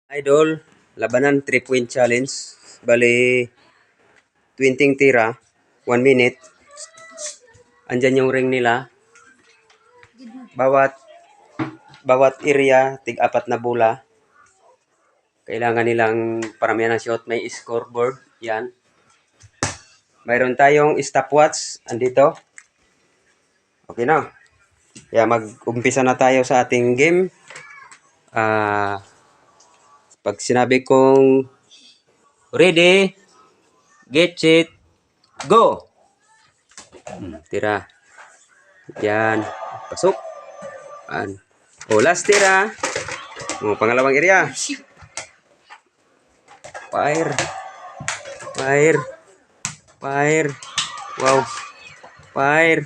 Idol, labanan 3-point challenge. Bali, 20 tira, 1 minute. Andyan yung ring nila. Bawat area, tig-apat na bola. Kailangan nilang paramihan ng shot. May scoreboard. Yan. Mayroon tayong stopwatch. Andito. Okay na. Kaya mag-umpisa na tayo sa ating game. Pag sinabi kong ready, get set, go! Tira. Yan. Pasok. Last tira. Pangalawang area. Fire. Fire. Fire. Wow. Fire.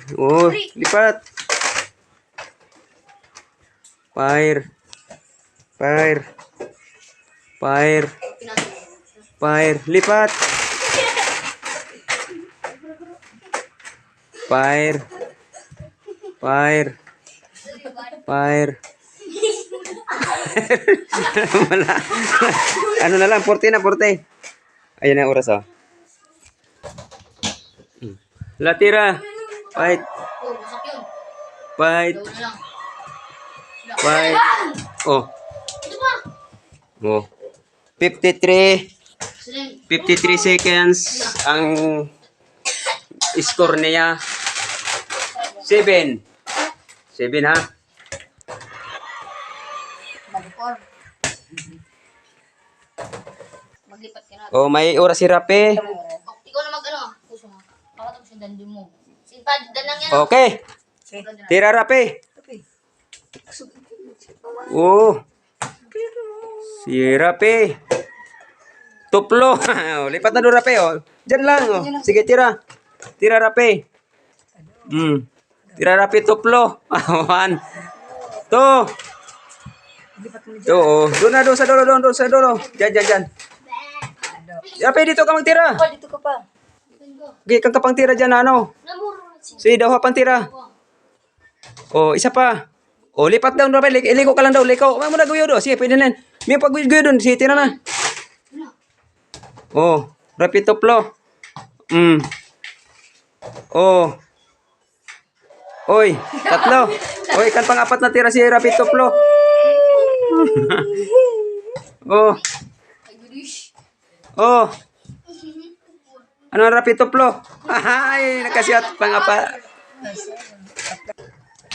Lipat. Fire. Fire. Fire. Fire. Lipat. Fire. Fire. Fire. Ano na lang, 40 na, 40. Ayan na oras, oh. Latira. Fight. Fight. Fight. Oh. 53 seconds ang score niya. 7 ha. Maglipat ka na. May oras si Rape. Ikaw na mag-ano. Puso nga. Pakatap siya dandun mo. Sinta, danang yan. Okay. Tira Rape. Si Rape. Tuplo. Lipat na doon Rape. Diyan lang. Sige, tira. Tira Rape. Tira Rape, tuplo. 1, 2. Doon na, doon sa dulo. Diyan. Rape, dito ka magtira. Dito ka pa. Okay, kang kapang tira dyan, ano? Sige, daw pang tira. Isa pa. Lipat daw, Rape. Iliko ka lang daw, liko. Muna guyo doon. Sige, pwede na. May pag-guyo doon. Sige, tira na. Rape, tuplo. Oy, tatlo. Kan pang-apat na tira si Rape, tuplo. Ano ang Rape, tuplo? Ay, nakasiyat pang-apat.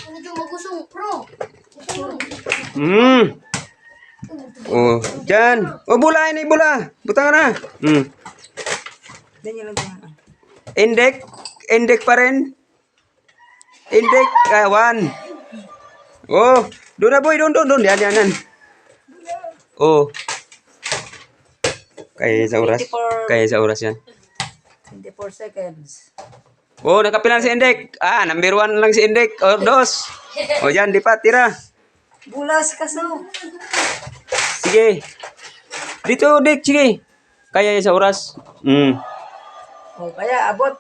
Ano yung magusong pro? Diyan. Bula ini, bula. Butang na. Indek pa rin. Indek, 1. Doon na boy, doon. Yan. Kaya sa oras yan. 24 seconds. Nakapilan si Indek. Number 1 lang si Indek. 2. Yan, lipat, tira. Bulas kaso. Sige. Dito, Dek, sige. Kaya sa oras. Kaya abot.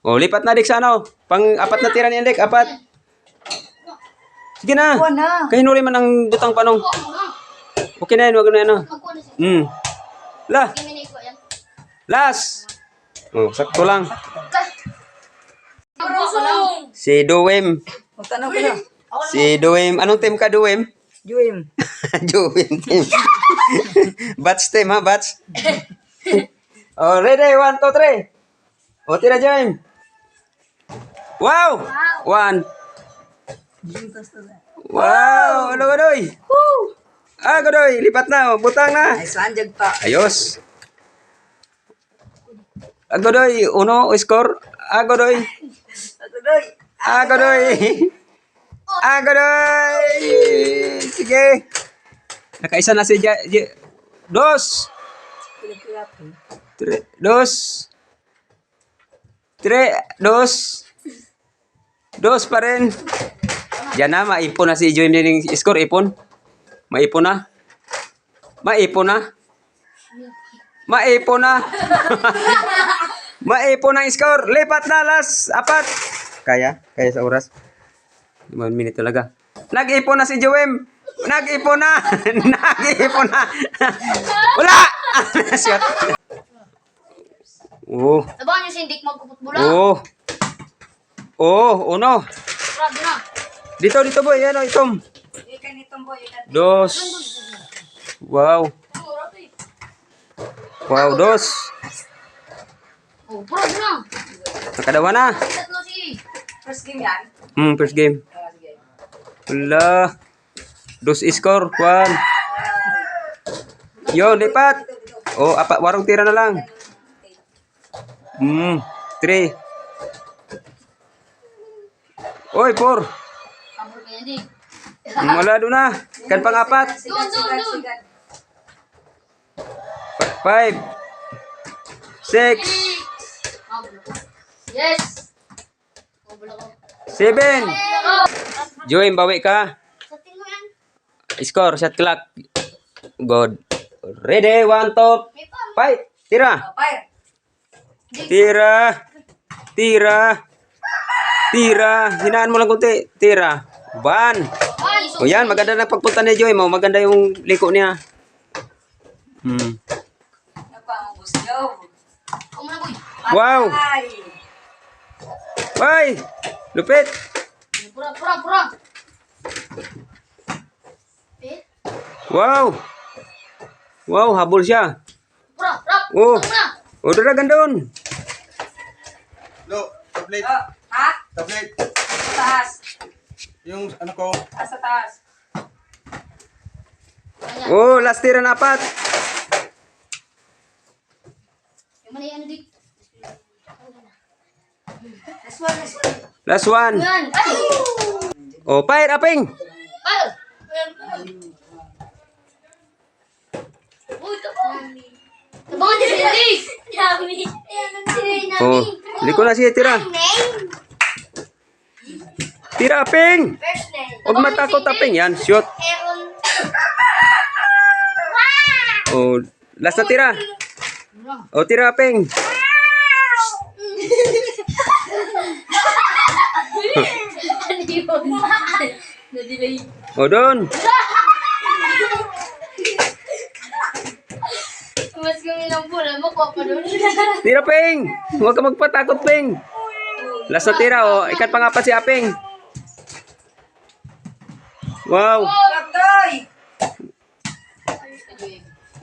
Lipat na, Dek, sa ano. Pang-apat na tira ni Indek, 4. Sige na. Kaya hinuli man ang butang panong. Okay na yun, wag na yan. Last. Sakto lang. Si Duwem. Magtanong ko na. Si Duwem. Anong team ka, Duwem? Juim. Duwem team. Batch team, ha? Batch. Ready? 1, 2, 3. Tira, Duwem. Wow! 1. Wow! Ano, Godoy? Godoy. Lipat na. Butang na. Ay, sanjag pa. Ayos. Godoy. 1 score. Godoy. Godoy. Sige. Nakaisa na si 2. 2 pa rin. Diyan na, maipon na si Joy ng score. Maipon na. Maipon ang score. Lipat na, last 4. Kaya sa oras. 1 minute talaga. Nag-ipon na si Joem. Nag-ipon na! Nag-ipon na! Wala! Shot. Oh. Tabangan yung sindik magpuputbula. Oh. Oh, uno. Grabe na. Dito boy, ano itom. Ikan itong boy, ikan. Dos. Wow. Wow, dos. Oh, grabe na. Nakadawa na. Tatlo si. First game yan. First game. Sige. Wala. Dos score, Juan. Yo, lipat. Oh, apat, warong tira na lang. 3. Oy, 4. Kabur kaya di. Wala doon na. Kan pang-apat. Sigan, sigan, sigan. 5. 6. Yes. Kabula ko. 7. Oh. Join, bawi ka. Sa tingin yan. Score, shot clock. Good. Ready, 1, 2, May pa. fight. Tira. Fire. Tira. Tira. Tira. Hinaan mo lang kunti. Tira. Ban. Ay, O yan, maganda na pagpunta ni Joy mo. Maganda yung liko niya. Napangubos nyo. Ako muna, boy. Wow. Ay. Ay. Lupit. Pura. Eh? Wow. Wow, habol siya. Pura. Oh. Ako muna. O, daragan doon. Lo, tablet. Oh, ha? Tablet. Sa taas. Yung ano ko. Sa taas. Ayan. Oh, last tira na 4. Yung mali ano dik. Last one, last one. Last one. Yan. Ay. Oh, fire, aping. Ay. Uy, tabangan. Tabangan niya si Dik. Yummy. Oh, liko na siya tira. Tira, aping. First name. Huwag matakot, aping. Yan, shoot. Aaron. Oh, last na tira. Oh, tira, aping. Ano yun? Na-delay. Oh, doon. Mas kami ng pula mo, pa doon. Tira, ping. Huwag ka magpatakot, ping. Last na tira, oh. Ikat pa nga pa si aping. Wow. Toy.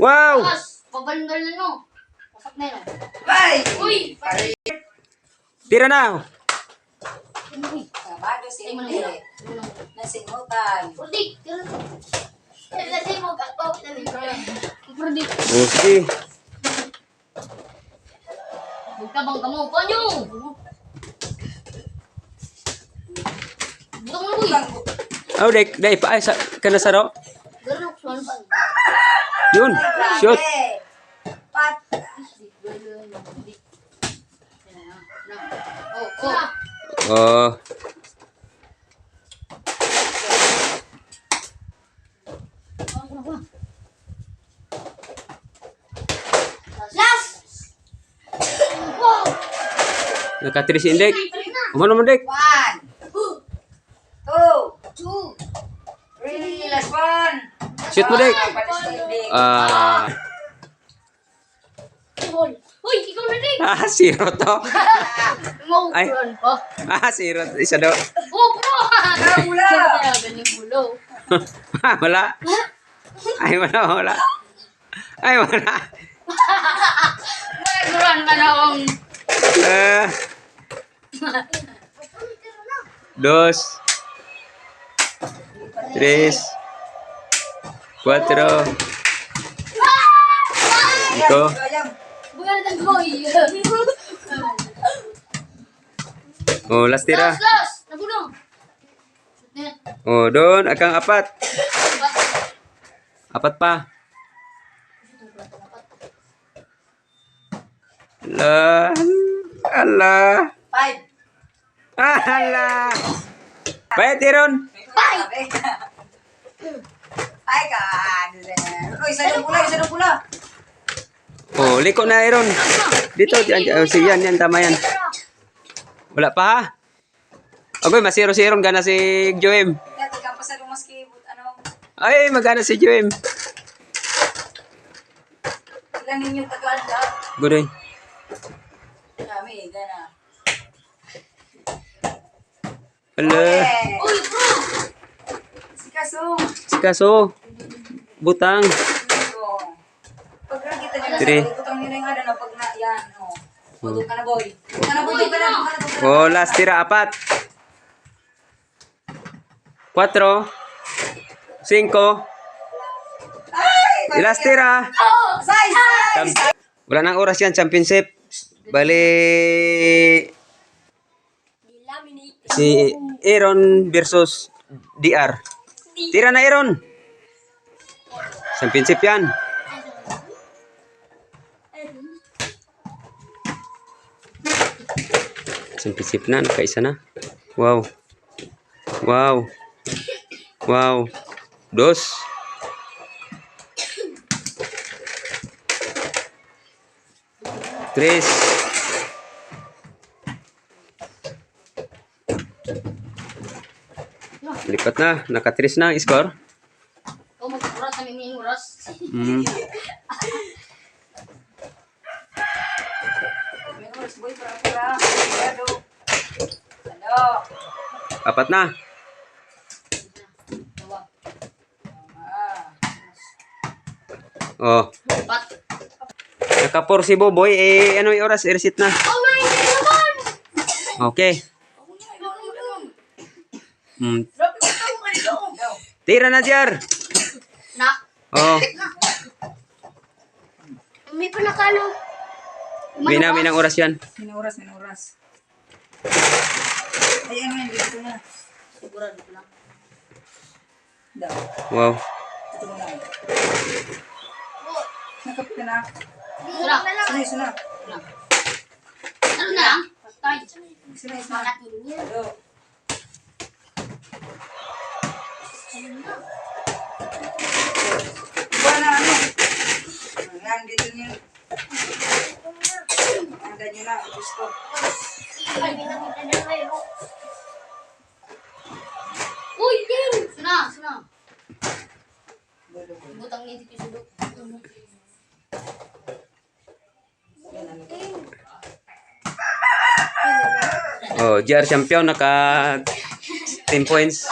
Wow. Tapos, pabandal na no. Pasok na yun. Bye. Uy! Tira na. Sabado si Emily. Nasimutan. Purdik! Kasi mo, kakawit na rin. Purdik! Oh, sige. Magtabang ka mo. Panyo! Butang mo, boy! Oh, dai pa ay sa kana saro. Ganun ako, suwan pa. Yun. Shoot. Pat. Oh, oh. Oh. Last! Wow! Nakatiri si Indek. Umano mo, Dek? 1, 2, 3, last one. Shoot mo, Dek. Patistindig. Uy, ikaw na din! Zero to. Ay. Maupuran pa. Zero. Isa daw. Oh, bro! Bula! Ganyan bulo. Wala. Ay, wala. Ay, wala. Nagburan pa na akong... Dos. Tres. Cuatro. Cinco. Bukan na boy. Oh, last tira. Last! Nabuno! Net. Oh, doon. Akang 4. 4 pa. Ala. 5. Ala. Bayad, Tiron. Ay ka. Uy, isa ng pula. Oh, liko na, Iron. Dito, yan, tama yan. Wala pa, ha? Agoy, masiro si Iron, gana si Joem. Dati kang pasado maski, ano, Ay, magana si Jim. Sila ninyong tagaan lahat. Gudoy. Kami, gana. Ala. Eh, Uy, bro! si Kaso. Si Kaso. Butang. Pag nakita niyo Tiri. na, ikutang niyo na yung ano, pag na, yan, oh. Doon ka na, boy. Doon ka na, boy. Doon ka na, doon ka na, doon ka na. Oh, last tira, 4. 4. 5. Ay! Last tira. Size! Wala nang oras yan, championship. Bali, si Aaron versus DR. Tira na, Aaron. Championship yan. Championship na, nakaisa na. Wow. Wow. Wow. 2. Tres. Lipat na. Naka-3 na ang score. Ikaw mag-oras kami may oras. Mm. Menos, boy, pura-pura. Ano? Ano? 4 na. Dalawa. Oh. Apat. Naka-4 si Boboy. Eh, ano yung oras? I-reset na. Oh my God! Okay. Mm. Drop it down, manilo. No. Tira na, Jar. Na. Oh. May panakalo. Minang oras yan. Minuras, minuras. Ayan nga, dito na. Sigurado ko lang. Daw. Wow. Ito mo na. Nakapit ka na. Sura. Sunay, sunay. Ano na lang? Patay. Sunay, sunay. Makatin niya. Ano? Buwan na ano? Ayan, dito niyo. Handa niyo na. Gusto. Uy, Tim! Suna, suna. Butang niya dito sudok. Oh, Jar champion. Naka 10 points.